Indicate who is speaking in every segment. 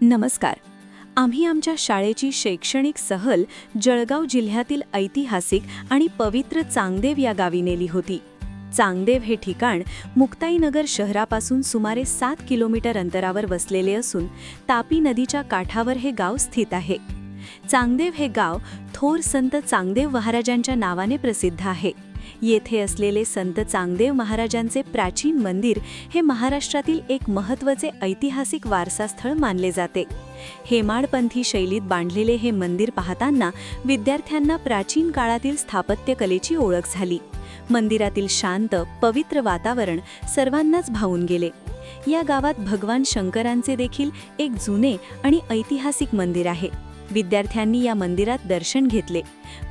Speaker 1: नमस्कार. आम्ही आमच्या शाळेची शैक्षणिक सहल जळगाव जिल्ह्यातील ऐतिहासिक आणि पवित्र चांगदेव या गावी नेली होती. चांगदेव हे ठिकाण मुक्ताईनगर शहरापासून सुमारे 7 किलोमीटर अंतरावर वसलेले असून तापी नदीच्या काठावर हे गाव स्थित आहे. चांगदेव हे गाव थोर संत चांगदेव महाराजांच्या नावाने प्रसिद्ध आहे. येथे असलेले संत चांगदेव महाराजांचे प्राचीन मंदिर हे महाराष्ट्रातील एक महत्त्वाचे ऐतिहासिक वारसास्थळ मानले जाते. हेमाडपंथी शैलीत बांधलेले हे मंदिर पाहताना विद्यार्थ्यांना प्राचीन काळातील स्थापत्यकलेची ओळख झाली. मंदिरातील शांत, पवित्र वातावरण सर्वांनाच भावून गेले. या गावात भगवान शंकरांचे देखील एक जुने आणि ऐतिहासिक मंदिर आहे. विद्यार्थ्यांनी या मंदिरात दर्शन घेतले.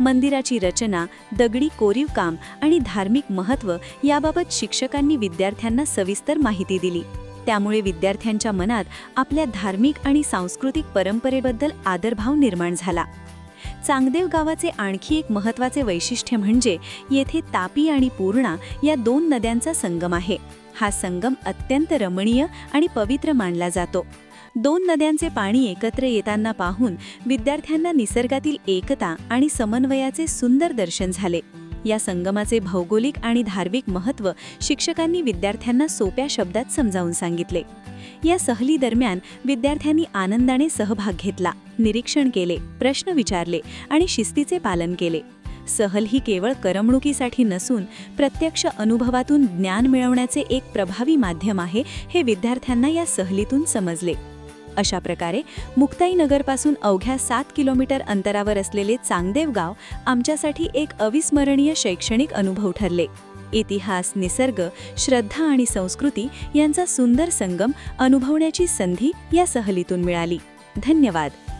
Speaker 1: मंदिराची रचना, दगडी कोरीव काम आणि धार्मिक महत्त्व याबाबत शिक्षकांनी विद्यार्थ्यांना सविस्तर माहिती दिली. त्यामुळे विद्यार्थ्यांच्या मनात आपल्या धार्मिक आणि सांस्कृतिक परंपरेबद्दल आदरभाव निर्माण झाला. चांगदेव गावाचे आणखी एक महत्त्वाचे वैशिष्ट्य म्हणजे येथे तापी आणि पूर्णा या दोन नद्यांचा संगम आहे. हा संगम अत्यंत रमणीय आणि पवित्र मानला जातो. दोन नद्यांचे पाणी एकत्र येताना पाहून विद्यार्थ्यांना निसर्गातील एकता आणि समन्वयाचे सुंदर दर्शन झाले. या संगमाचे भौगोलिक आणि धार्मिक महत्त्व शिक्षकांनी विद्यार्थ्यांना सोप्या शब्दात समजावून सांगितले. या सहली दरम्यान विद्यार्थ्यांनी आनंदाने सहभाग घेतला, निरीक्षण केले, प्रश्न विचारले आणि शिस्तीचे पालन केले. सहल ही केवळ करमणुकीसाठी नसून प्रत्यक्ष अनुभवातून ज्ञान मिळवण्याचे एक प्रभावी माध्यम आहे हे विद्यार्थ्यांना या सहलीतून समजले. अशा प्रकारे मुक्ताईनगरपासून अवघ्या 7 किलोमीटर अंतरावर असलेले चांगदेव गाव आमच्यासाठी एक अविस्मरणीय शैक्षणिक अनुभव ठरले. इतिहास, निसर्ग, श्रद्धा आणि संस्कृती यांचा सुंदर संगम अनुभवण्याची संधी या सहलीतून मिळाली. धन्यवाद.